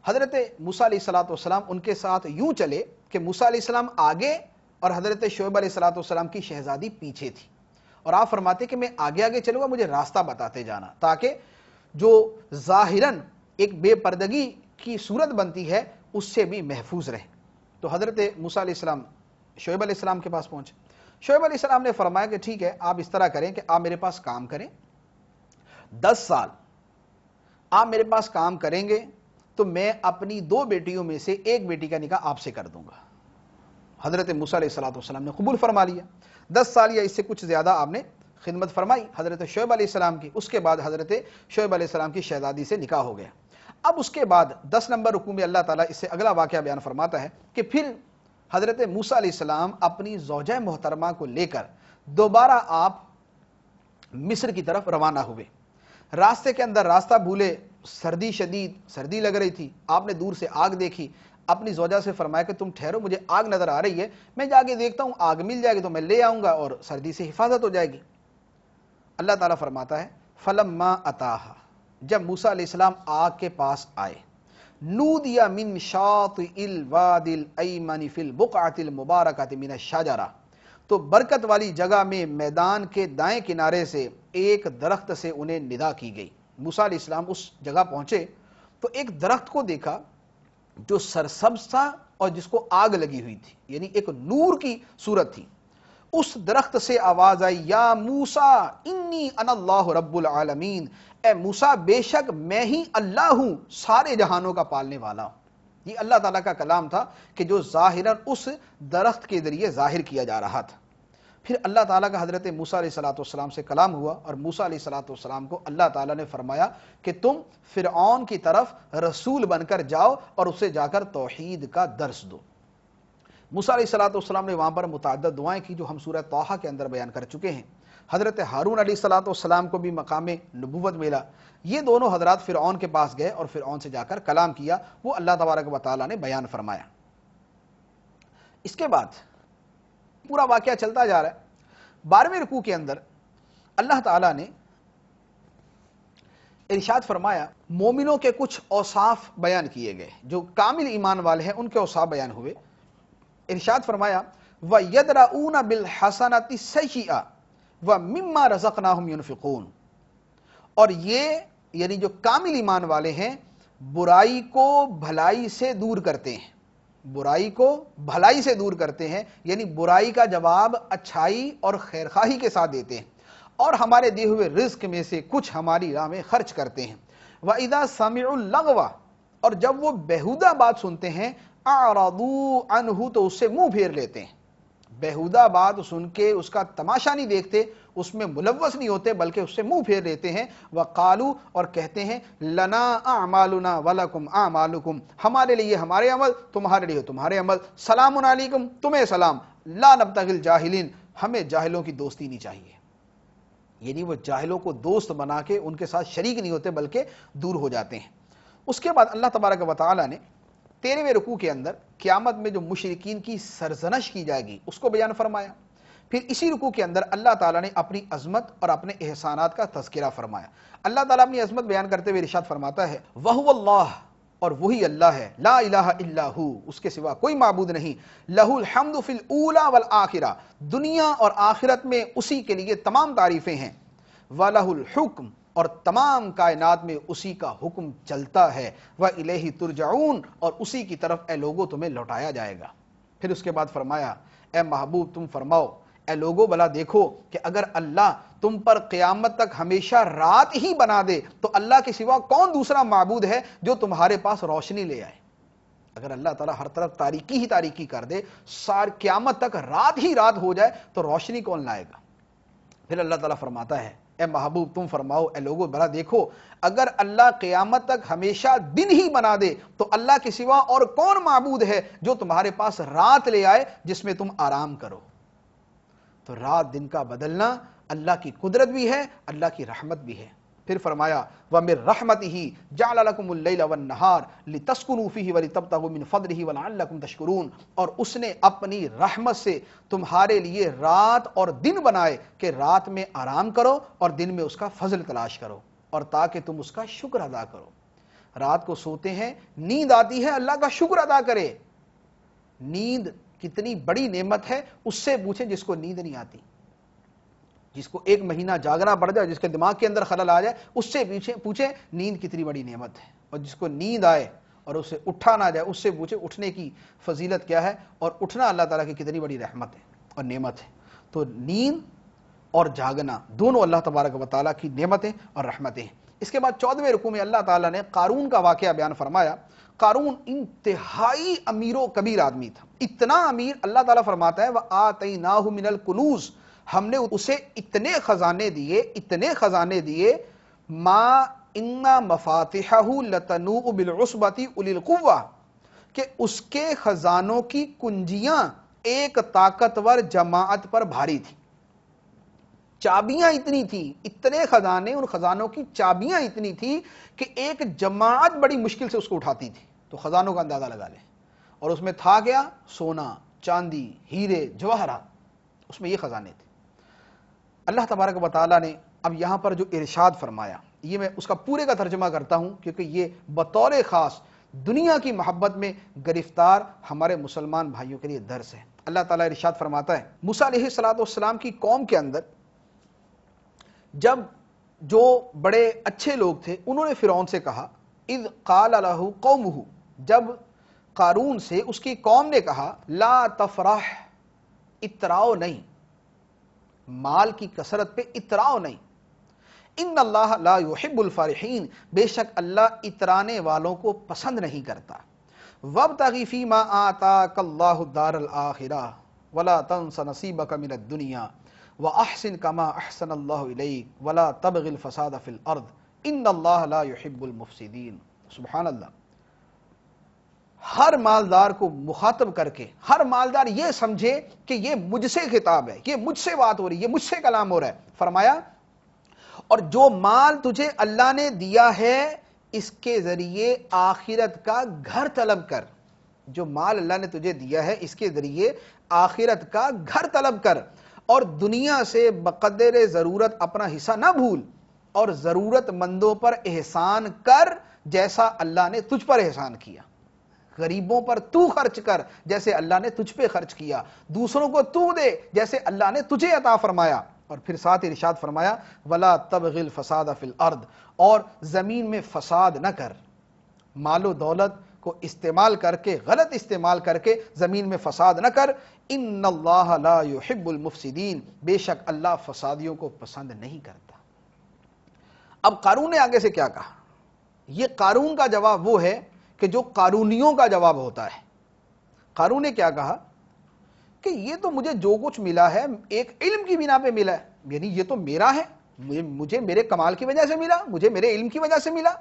حضرت موسیٰ علیہ السلام ان کے ساتھ یوں چلے کہ موسیٰ علیہ السلام آگے اور حضرت شعیب علیہ السلام کی شہزادی پیچھے تھی، اور آپ فرماتے کہ میں آگے آگے چلوں گا، مجھے راستہ بتاتے جانا، تاکہ جو ظاہراً ایک بے پردگی کی صورت بنتی ہے اس سے بھی محفوظ رہے۔ تو حضرت موسیٰ علیہ السلام شعیب علیہ السلام کے پاس پہنچے۔ شعیب علیہ السلام نے فرمایا کہ ٹھیک ہے، آپ اس طرح کریں کہ آپ میرے پاس کام کریں، 10 سال آپ میرے پاس کام کریں گے تو میں اپنی 2 بیٹیوں میں سے ایک بیٹی کا نکاح آپ سے کر دوں گا۔ حضرت موسیٰ علیہ السلام نے قبول فرما لیا۔ 10 سال یا اس سے کچھ زیادہ آپ نے خدمت فرمائی حضرت شعیب علیہ السلام کی۔ اس کے بعد حضرت شعیب علیہ السلام کی شہزادی سے نکاح ہو گیا۔ اب اس کے بعد 10 نمبر رکوع میں اللہ تعالیٰ اس سے اگلا واقعہ بیان فرماتا ہے کہ پھر حضرت موسیٰ علیہ السلام اپنی زوجہ محترمہ کو لے کر دوبارہ آپ مصر کی طرف روانہ ہوئے. راستے کے اندر راستہ بھولے, سردی شدید سردی لگ رہی تھی, آپ نے دور سے آگ دیکھی, اپنی زوجہ سے فرمایا کہ تم ٹھہرو, مجھے آگ نظر آ رہی ہے, میں جا کے دیکھتا ہوں, آگ مل جائے گی تو میں لے آؤں گا اور سردی سے حفاظت ہو جائے گی. اللہ تعالیٰ فرماتا ہے فلما اتاہا, جب موسیٰ علیہ السلام آگ کے پاس آئے, نودی من شاطئ الوادی الایمن فی البقعۃ المبارکۃ من الشجرہ, تو برکت والی جگہ میں میدان کے دائیں کنارے سے ایک درخت سے انہیں ندا کی گئی. موسیٰ علیہ السلام اس جگہ پہنچے تو ایک درخت کو دیکھا جو سرسبز تھا اور جس کو آگ لگی ہوئی تھی, یعنی ایک نور کی صورت تھی. اس درخت سے آواز آئی, یا موسیٰ انی انا اللہ رب العالمین, اے موسیٰ بے شک میں ہی اللہ ہوں, سارے جہانوں کا پالنے والا ہوں. یہ اللہ تعالیٰ کا کلام تھا کہ جو ظاہراً اس درخت کے ذریعے ظاہر کیا جا رہا تھا. پھر اللہ تعالیٰ کا حضرت موسیٰ علیہ السلام سے کلام ہوا اور موسیٰ علیہ السلام کو اللہ تعالیٰ نے فرمایا کہ تم فرعون کی طرف رسول بن کر جاؤ اور اسے جا کر توحید کا درس دو. موسیٰ علیہ السلام نے وہاں پر متعدد دعائیں کی جو ہم سورہ طٰہٰ کے اندر بیان کر چکے ہیں. حضرت ہارون علیہ السلام کو بھی مقام نبوت ملا. یہ دونوں حضرات فرعون کے پاس گئے اور فرعون سے جا کر کلام کیا, وہ اللہ تبارک و تعالیٰ نے بیان فرمایا. اس کے بعد پورا واقعہ چلتا جا رہا ہے. 12ویں رکوع کے اندر اللہ تعالیٰ نے ارشاد فرمایا, مومنوں کے کچھ اوصاف بیان کیے گئے, جو کامل ایمان والے ہیں ان کے اوصاف بیان ہوئے. ارشاد فرمایا وَيَدْرَؤُونَ بِالْحَسَنَةِ السَّيِّئَةَ وَمِمَّا رَزَقْنَاهُمْ يُنْفِقُونَ, اور یہ یعنی جو کامل ایمان والے ہیں برائی کو بھلائی سے دور کرتے ہیں, برائی کو بھلائی سے دور کرتے ہیں, یعنی برائی کا جواب اچھائی اور خیرخواہی کے ساتھ دیتے ہیں, اور ہمارے دیے ہوئے رزق میں سے کچھ ہماری راہ میں خرچ کرتے ہیں. وَإِذَا سَمِعُوا اللَّغْوَ, اور جب وہ بیہودہ بات سنتے ہیں, اعرضوا عنہ, تو اس سے منہ پھیر لیتے ہیں. بیہودہ بات سن کے اس کا تماشا نہیں دیکھتے, اس میں ملوث نہیں ہوتے, بلکہ اس سے منہ پھیر لیتے ہیں. وقالوا, اور کہتے ہیں, لنا اعمالنا ولکم اعمالکم, ہمارے لیے ہمارے عمل, تمہارے لیے تمہارے عمل. سلام علیکم, تمہیں سلام. لا نبتغی الجاہلین, ہمیں جاہلوں کی دوستی نہیں چاہیے. یعنی وہ جاہلوں کو دوست بنا کے ان کے ساتھ شریک نہیں ہوتے بلکہ دور ہو جاتے ہیں. اس کے بعد اللہ تبارک و تعالی نے 13ویں رکوع کے اندر قیامت میں جو مشرکین کی سرزنش کی جائے گی اس کو بیان فرمایا. پھر اسی رکوع کے اندر اللہ تعالیٰ نے اپنی عظمت اور اپنے احسانات کا تذکرہ فرمایا. اللہ تعالیٰ اپنی عظمت بیان کرتے ہوئے ارشاد فرماتا ہے وَهُوَ اللَّهُ, اور وہی اللہ ہے, لا الہ الا ہو, اس کے سوا کوئی معبود نہیں. لَهُ الْحَمْدُ فِي الْأُولَى وَالْآخِرَةِ, دنیا اور آخرت میں اسی کے لیے تمام تعریفیں ہیں. وَلَهُ الْحُكْمُ, اور تمام کائنات میں اسی کا حکم چلتا ہے. وَإِلَيْهِ تُرْجَعُونَ, اور اسی کی طرف اے لوگوں تمہیں لوٹایا جائے گا. پھر اس کے بعد فرمایا اے محبوب تم فرماؤ, اے لوگوں بلا دیکھو کہ اگر اللہ تم پر قیامت تک ہمیشہ رات ہی بنا دے تو اللہ کے سوا کون دوسرا معبود ہے جو تمہارے پاس روشنی لے آئے. اگر اللہ تعالیٰ ہر طرف تاریکی ہی تاریکی کر دے, قیامت تک رات ہی رات ہو جائے, تو روشنی کون لائے گا. پھر اللہ تعالیٰ فرماتا ہے اے محبوب تم فرماؤ, اے لوگوں بلا دیکھو اگر اللہ قیامت تک ہمیشہ دن ہی بنا دے تو اللہ کے سوا اور کون معبود ہے جو تمہارے پاس رات لے آئے جس میں تم آرام کرو. تو رات دن کا بدلنا اللہ کی قدرت بھی ہے, اللہ کی رحمت بھی ہے. پھر فرمایا وَمِن رَحْمَتِهِ جَعَلَ لَكُمُ اللَّيْلَ وَالنَّهَارَ لِتَسْكُنُوا فِيهِ وَلِتَبْتَغُوا مِنْ فَضْلِهِ وَلَعَلَّكُمْ تَشْكُرُونَ, اور اس نے اپنی رحمت سے تمہارے لیے رات اور دن بنائے کہ رات میں آرام کرو اور دن میں اس کا فضل تلاش کرو, اور تاکہ تم اس کا شکر ادا کرو. رات کو سوتے ہیں, نیند آتی ہے, اللہ کا شکر ادا کرے. نیند کتنی بڑی نعمت ہے, اس سے پوچھیں جس کو نیند نہیں آتی, جس کو ایک مہینہ جاگنا پڑ جائے, جس کے دماغ کے اندر خلل آ جائے, اس سے پوچھیں نیند کتنی بڑی نعمت ہے. اور جس کو نیند آئے اور اسے اٹھا نہ جائے, اس سے پوچھیں اٹھنے کی فضیلت کیا ہے, اور اٹھنا اللہ تعالیٰ کی کتنی بڑی رحمت ہے اور نعمت ہے. تو نیند اور جاگنا دونوں اللہ تبارک و تعالیٰ کی نعمتیں اور رحمتیں ہیں. اس کے بعد 14ویں رکوع میں اللہ تعالیٰ نے قارون کا واقعہ بیان فرمایا. قارون انتہائی امیر و کبیر آدمی تھا, اتنا امیر. اللہ تعالیٰ فرماتا ہے وَآتَيْنَاهُ مِنَ الْكُنُوزِ, ہم نے اسے اتنے خزانے دیے ما ان مفاتحہ لتنوء بالعصبۃ اولي القوہ, کہ اس کے خزانوں کی کنجیاں ایک طاقتور جماعت پر بھاری تھی. چابیاں اتنی تھی، اتنے خزانے، ان خزانوں کی چابیاں اتنی تھی کہ ایک جماعت بڑی مشکل سے اس کو اٹھاتی تھی. تو خزانوں کا اندازہ لگا لیں. اور اس میں تھا کیا؟ سونا، چاندی، ہیرے، جواہرات، اس میں یہ خزانے تھے. اللہ تبارک و تعالیٰ نے اب یہاں پر جو ارشاد فرمایا، یہ میں اس کا پورے کا ترجمہ کرتا ہوں کیونکہ یہ بطور خاص دنیا کی محبت میں گرفتار ہمارے مسلمان بھائیوں کے لیے درس ہے. اللہ تعالیٰ ارشاد فرماتا ہے، موسیٰ علیہ السلام کی قوم کے اندر جب جو بڑے اچھے لوگ تھے انہوں نے فرعون سے کہا، اذ قال له قومه، جب قارون سے اس کی قوم نے کہا، لا تفرح، اتراؤ نہیں، مال کی کثرت پہ اتراؤ نہیں، ان اللہ لا يحب الفارحین، بے شک اللہ اترانے والوں کو پسند نہیں کرتا. وابتغ فیما آتاک اللہ الدار الآخرہ ولا تنس نصیبک من الدنیا وَأَحْسِنْ كَمَا أَحْسَنَ اللَّهُ إِلَيْكَ وَلَا تَبْغِ الْفَسَادَ فِي الْأَرْضِ إِنَّ اللَّهَ لَا يُحِبُّ الْمُفْسِدِينَ. سبحان اللہ. ہر مالدار کو مخاطب کر کے ہر مالدار یہ سمجھے کہ یہ مجھ سے خطاب ہے، یہ مجھ سے بات ہو رہی ہے، یہ مجھ سے کلام ہو رہا ہے. فرمایا اور جو مال تجھے اللہ نے دیا ہے اس کے ذریعے آخرت کا گھر طلب کر. جو مال اللہ نے تجھے دیا ہے اس کے ذریعے آخرت کا گھر طلب کر، اور دنیا سے بقدر ضرورت اپنا حصہ نہ بھول، اور ضرورت مندوں پر احسان کر جیسا اللہ نے تجھ پر احسان کیا. غریبوں پر تو خرچ کر جیسے اللہ نے تجھ پہ خرچ کیا، دوسروں کو تو دے جیسے اللہ نے تجھے عطا فرمایا. اور پھر ساتھ ارشاد فرمایا، وَلَا تَبْغِ الْفَسَادَ فِي الْأَرْضِ، اور زمین میں فساد نہ کر. مال و دولت کو استعمال کر کے، غلط استعمال کر کے زمین میں فساد نہ کر. ان اللہ لا يحب المفسدین، بے شک اللہ فسادیوں کو پسند نہیں کرتا. اب قارون نے آگے سے کیا کہا؟ یہ قارون کا جواب وہ ہے کہ جو قارونیوں کا جواب ہوتا ہے. قارون نے کیا کہا کہ یہ تو مجھے جو کچھ ملا ہے ایک علم کی بنا پہ ملا ہے، یعنی یہ تو میرا ہے، مجھے میرے کمال کی وجہ سے ملا، مجھے میرے علم کی وجہ سے ملا.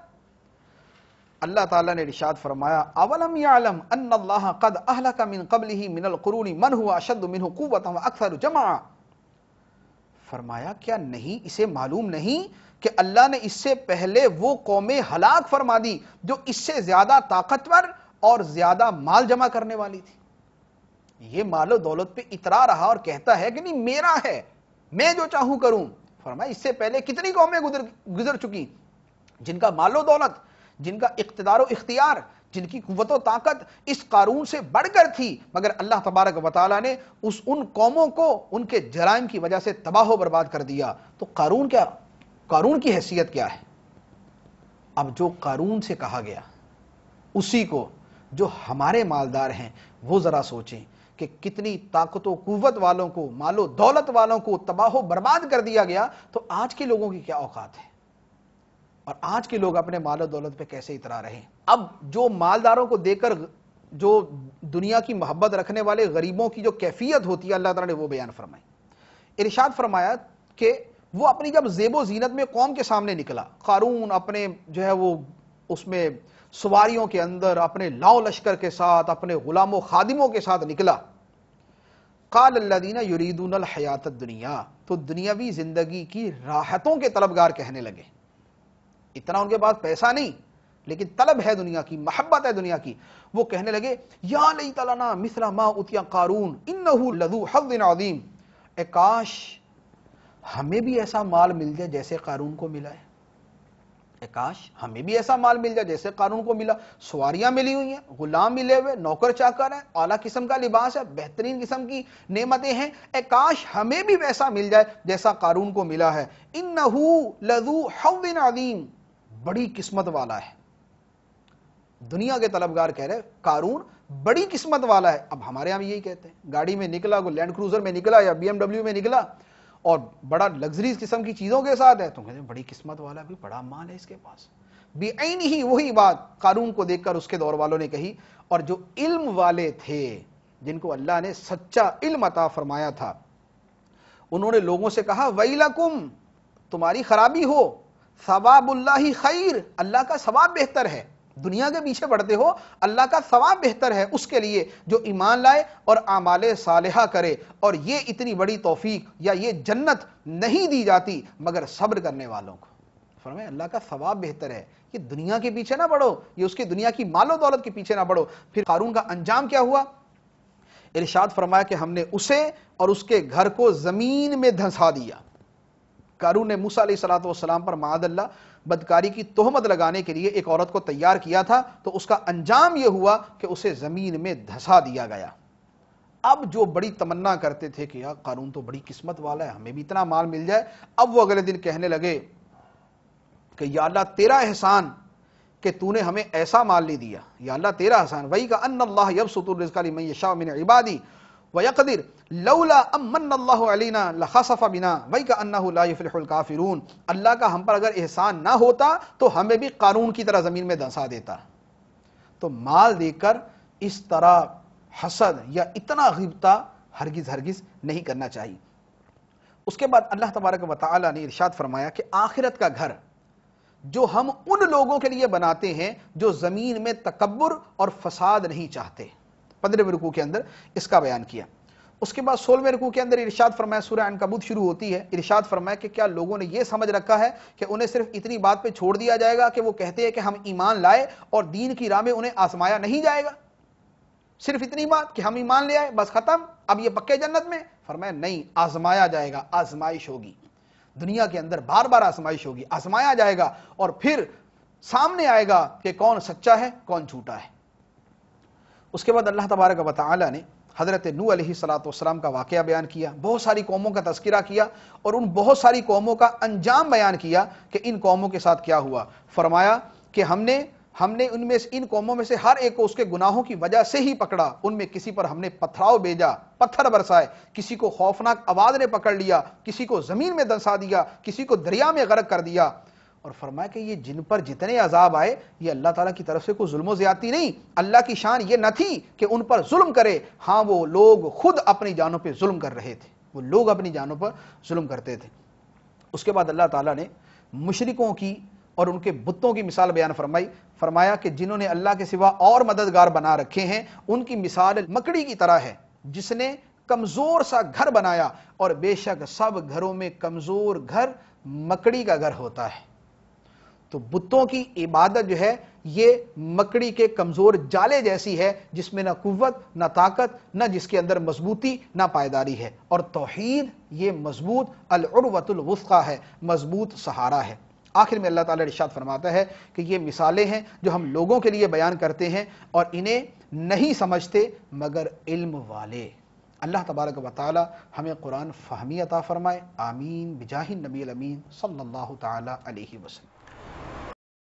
اللہ تعالیٰ نے ارشاد فرمایا، اولم یعلم ان اللہ قد اہلک من قبلہ من القرون من هو اشد منہ قوۃ واکثر جمعا. فرمایا کیا نہیں اسے معلوم نہیں کہ اللہ نے اس سے پہلے وہ قومیں ہلاک فرما دی جو اس سے زیادہ طاقتور اور زیادہ مال جمع کرنے والی تھی. یہ مال و دولت پہ اترا رہا اور کہتا ہے کہ نہیں میرا ہے، میں جو چاہوں کروں. فرمایا اس سے پہلے کتنی قومیں گزر چکی جن کا مال و دولت، جن کا اقتدار و اختیار، جن کی قوت و طاقت اس قارون سے بڑھ کر تھی، مگر اللہ تبارک و تعالیٰ نے ان قوموں کو ان کے جرائم کی وجہ سے تباہ و برباد کر دیا. تو قارون کی حیثیت کیا ہے؟ اب جو قارون سے کہا گیا اسی کو جو ہمارے مالدار ہیں وہ ذرا سوچیں کہ کتنی طاقت و قوت والوں کو، مال و دولت والوں کو تباہ و برباد کر دیا گیا. تو آج کے لوگوں کی کیا اوقات ہے اور آج کے لوگ اپنے مال و دولت پہ کیسے اترا رہے ہیں. اب جو مالداروں کو دیکھ کر جو دنیا کی محبت رکھنے والے غریبوں کی جو کیفیت ہوتی ہے اللہ تعالیٰ نے وہ بیان فرمائی. ارشاد فرمایا کہ وہ اپنی جب زیب و زینت میں قوم کے سامنے نکلا، قارون اپنے جو ہے وہ اس میں سواریوں کے اندر اپنے لاؤ لشکر کے ساتھ، اپنے غلام و خادموں کے ساتھ نکلا. قال الذین یریدون الحیات الدنیا، تو دنیاوی زندگی کی راحتوں کے طلبگار کہنے لگے. اتنا ان کے پاس پیسہ نہیں لیکن طلب ہے دنیا کی، محبت ہے دنیا کی. وہ کہنے لگے یا لیت لنا مثل ما اوتی قارون انہ لذو حظ عظیم، اے کاش ہمیں بھی ایسا مال مل جائے جیسے قارون کو ملا ہے. اے کاش ہمیں بھی ایسا مال مل جائے جیسے قارون کو ملا. سواریاں ملی ہوئی ہیں، غلام ملے ہوئے، نوکر چاکر ہیں، اعلیٰ قسم کا لباس ہے، بہترین قسم کی نعمتیں ہیں. اے کاش ہمیں بھی ویسا مل جائے جیسا قارون کو ملا ہے. انہ لذو حظ عظیم، بڑی قسمت والا ہے. دنیا کے طلبگار کہہ رہے قارون بڑی قسمت والا ہے. اب ہمارے یہاں بھی یہی کہتے ہیں، گاڑی میں نکلا، کوئی لینڈ کروزر میں نکلا یا بی ایم ڈبلیو میں نکلا اور بڑا لگژریز قسم کی چیزوں کے ساتھ ہے تو کہتے ہیں بڑی قسمت والا، بھی بڑا مال ہے اس کے پاس. بعین ہی وہی بات قارون کو دیکھ کر اس کے دور والوں نے کہی. اور جو علم والے تھے، جن کو اللہ نے سچا علم عطا فرمایا تھا، انہوں نے لوگوں سے کہا ویلکم، تمہاری خرابی ہو، ثواب اللہ خیر، اللہ کا ثواب بہتر ہے. دنیا کے پیچھے بڑھتے ہو، اللہ کا ثواب بہتر ہے اس کے لیے جو ایمان لائے اور اعمال صالحہ کرے، اور یہ اتنی بڑی توفیق یا یہ جنت نہیں دی جاتی مگر صبر کرنے والوں کو۔ فرمائے اللہ کا ثواب بہتر ہے، یہ دنیا کے پیچھے نہ بڑھو، یہ اس کی دنیا کی مال و دولت کے پیچھے نہ بڑھو۔ پھر قارون کا انجام کیا ہوا؟ ارشاد فرمایا کہ ہم نے اسے اور اس کے گھر کو زمین میں دھنسا دیا۔ قارون نے موسیٰ علیہ السلام پر معاذ اللہ بدکاری کی تہمت لگانے کے لیے ایک عورت کو تیار کیا تھا، تو اس کا انجام یہ ہوا کہ اسے زمین میں دھسا دیا گیا۔ اب جو بڑی تمنا کرتے تھے کہ یار قارون تو بڑی قسمت والا ہے، ہمیں بھی اتنا مال مل جائے، اب وہ اگلے دن کہنے لگے کہ یا اللہ تیرا احسان کہ تو نے ہمیں ایسا مال نہیں دیا، یا اللہ تیرا احسان۔ وہی کا ان اللہ یبسط الرزق لمن یشاء من عبادی ویقدر لولا امن اللہ علینا لخسف بنا وکأنہ لا یفلح الکافرون۔ اللہ کا ہم پر اگر احسان نہ ہوتا تو ہمیں بھی قارون کی طرح زمین میں دھنسا دیتا۔ تو مال دے کر اس طرح حسد یا اتنا غیبتہ ہرگز نہیں کرنا چاہیے۔ اس کے بعد اللہ تبارک و تعالی نے ارشاد فرمایا کہ آخرت کا گھر جو ہم ان لوگوں کے لیے بناتے ہیں جو زمین میں تکبر اور فساد نہیں چاہتے۔ 15ویں رکوع کے اندر اس کا بیان کیا۔ اس کے بعد 16ویں رکوع کے اندر ارشاد فرمایا، سورہ عنکبوت شروع ہوتی ہے، ارشاد فرمایا کہ کیا لوگوں نے یہ سمجھ رکھا ہے کہ انہیں صرف اتنی بات پہ چھوڑ دیا جائے گا کہ وہ کہتے ہیں کہ ہم ایمان لائے اور دین کی راہ میں انہیں آزمایا نہیں جائے گا؟ صرف اتنی بات کہ ہم ایمان لے آئے بس ختم، اب یہ پکے جنت میں؟ فرمایا نہیں، آزمایا جائے گا، آزمائش ہوگی دنیا کے اندر، بار بار آزمائش ہوگی، آزمایا جائے گا اور پھر سامنے آئے گا کہ کون سچا ہے کون جھوٹا ہے۔ اس کے بعد اللہ تبارک و تعالی نے حضرت نوح علیہ السلام کا واقعہ بیان کیا، بہت ساری قوموں کا تذکرہ کیا اور ان بہت ساری قوموں کا انجام بیان کیا کہ ان قوموں کے ساتھ کیا ہوا۔ فرمایا کہ ہم نے ان قوموں میں سے ہر ایک کو اس کے گناہوں کی وجہ سے ہی پکڑا، ان میں کسی پر ہم نے پتھراؤ بھیجا، پتھر برسائے، کسی کو خوفناک آواز نے پکڑ لیا، کسی کو زمین میں دھنسا دیا، کسی کو دریا میں غرق کر دیا۔ اور فرمایا کہ یہ جن پر جتنے عذاب آئے یہ اللہ تعالیٰ کی طرف سے کوئی ظلم و زیادتی نہیں، اللہ کی شان یہ نہ تھی کہ ان پر ظلم کرے، ہاں وہ لوگ خود اپنی جانوں پہ ظلم کر رہے تھے، وہ لوگ اپنی جانوں پر ظلم کرتے تھے۔ اس کے بعد اللہ تعالیٰ نے مشرکوں کی اور ان کے بتوں کی مثال بیان فرمایا کہ جنہوں نے اللہ کے سوا اور مددگار بنا رکھے ہیں ان کی مثال مکڑی کی طرح ہے جس نے کمزور سا گھر بنایا، اور بے شک سب گھروں میں کمزور گھر مکڑی کا گھر ہوتا ہے۔ تو بتوں کی عبادت جو ہے یہ مکڑی کے کمزور جالے جیسی ہے جس میں نہ قوت نہ طاقت نہ جس کے اندر مضبوطی نہ پائیداری ہے، اور توحید یہ مضبوط العروۃ الوثقی ہے، مضبوط سہارا ہے۔ آخر میں اللہ تعالیٰ ارشاد فرماتا ہے کہ یہ مثالیں ہیں جو ہم لوگوں کے لیے بیان کرتے ہیں اور انہیں نہیں سمجھتے مگر علم والے۔ اللہ تبارک و تعالی ہمیں قرآن فہمی عطا فرمائے، آمین بجاہ النبی الامین صلی اللہ تعالی علیہ وسلم۔